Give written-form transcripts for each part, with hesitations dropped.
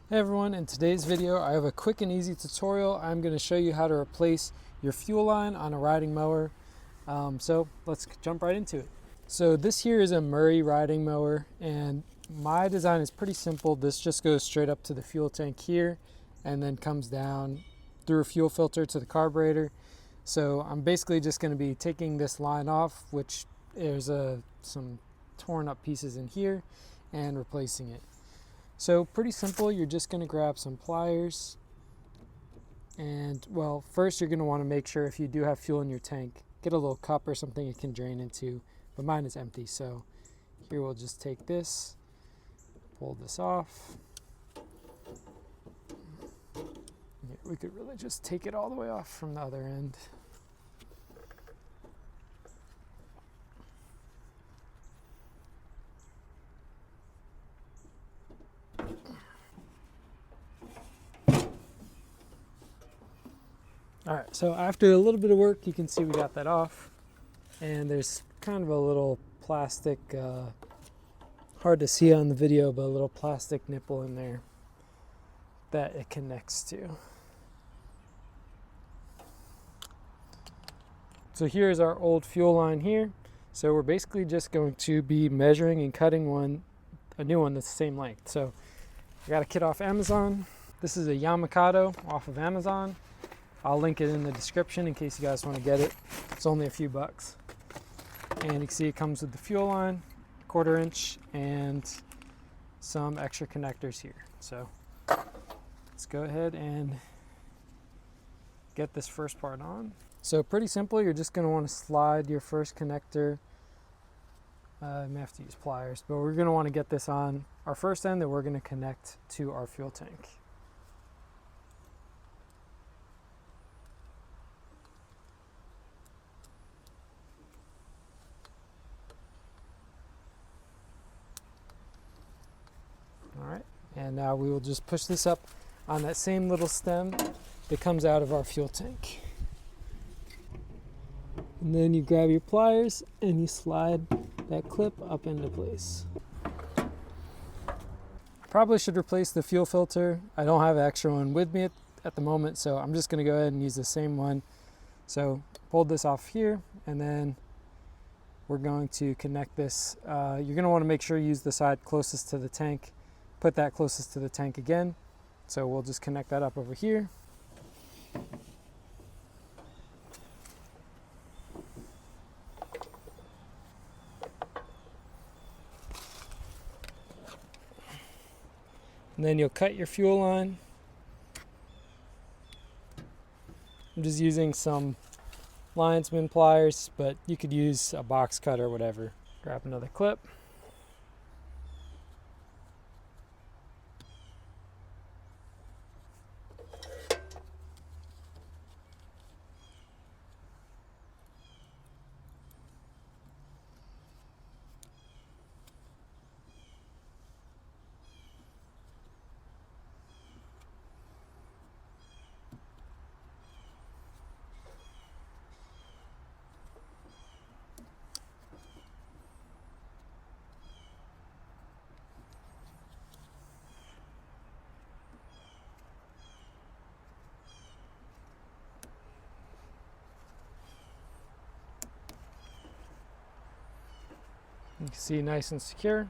Hey everyone, in today's video I have a quick and easy tutorial. I'm going to show you how to replace your fuel line on a riding mower. So let's jump right into it. So this here is a Murray riding mower, and my design is pretty simple. This just goes straight up to the fuel tank here and then comes down through a fuel filter to the carburetor. So I'm basically just going to be taking this line off, which there's some torn up pieces in here, and replacing it. So pretty simple. You're just going to grab some pliers, and well, first you're going to want to make sure if you do have fuel in your tank, get a little cup or something it can drain into, but mine is empty. So here we'll just take this, pull this off. We could really just take it all the way off from the other end. All right, so after a little bit of work, you can see we got that off, and there's kind of a little plastic, hard to see on the video, but a little plastic nipple in there that it connects to. So here's our old fuel line here. So we're basically just going to be measuring and cutting a new one that's the same length. So I got a kit off Amazon. This is a Yamamoto off of Amazon. I'll link it in the description in case you guys want to get it. It's only a few bucks. And you can see it comes with the fuel line, 1/4 inch, and some extra connectors here. So let's go ahead and get this first part on. So pretty simple. You're just going to want to slide your first connector. You may have to use pliers, but we're going to want to get this on our first end that we're going to connect to our fuel tank. All right, and now we will just push this up on that same little stem that comes out of our fuel tank. And then you grab your pliers and you slide that clip up into place. I probably should replace the fuel filter. I don't have an extra one with me at the moment, so I'm just going to go ahead and use the same one. So pull this off here, and then we're going to connect this. You're going to want to make sure you use the side closest to the tank. Put that closest to the tank again. So we'll just connect that up over here. And then you'll cut your fuel line. I'm just using some linesman pliers, but you could use a box cut or whatever. Grab another clip. You can see nice and secure.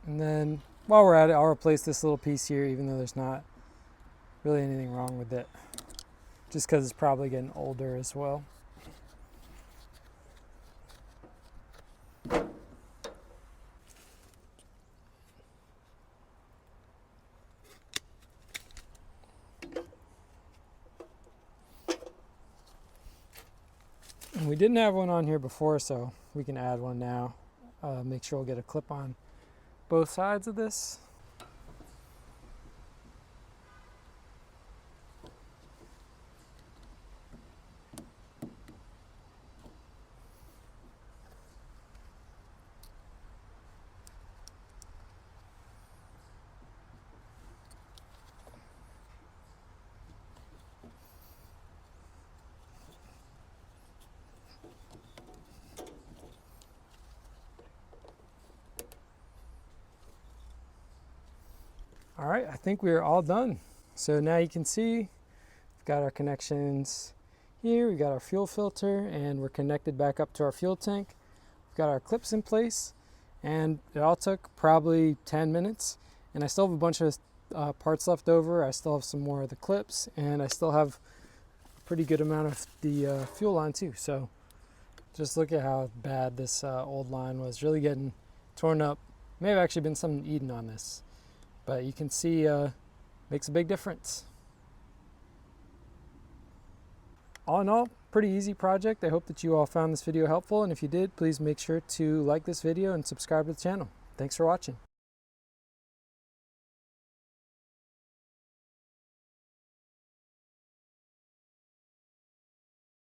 And then while we're at it, I'll replace this little piece here, even though there's not really anything wrong with it, just because it's probably getting older as well. And we didn't have one on here before, so we can add one now. Make sure we'll get a clip on both sides of this. All right, I think we're all done. So now you can see we've got our connections here, we got our fuel filter, and we're connected back up to our fuel tank. We've got our clips in place, and it all took probably 10 minutes. And I still have a bunch of parts left over. I still have some more of the clips, and I still have a pretty good amount of the fuel line too. So just look at how bad this old line was, really getting torn up. May have actually been something eaten on this, but you can see makes a big difference. All in all, pretty easy project. I hope that you all found this video helpful, and if you did, please make sure to like this video and subscribe to the channel. Thanks for watching.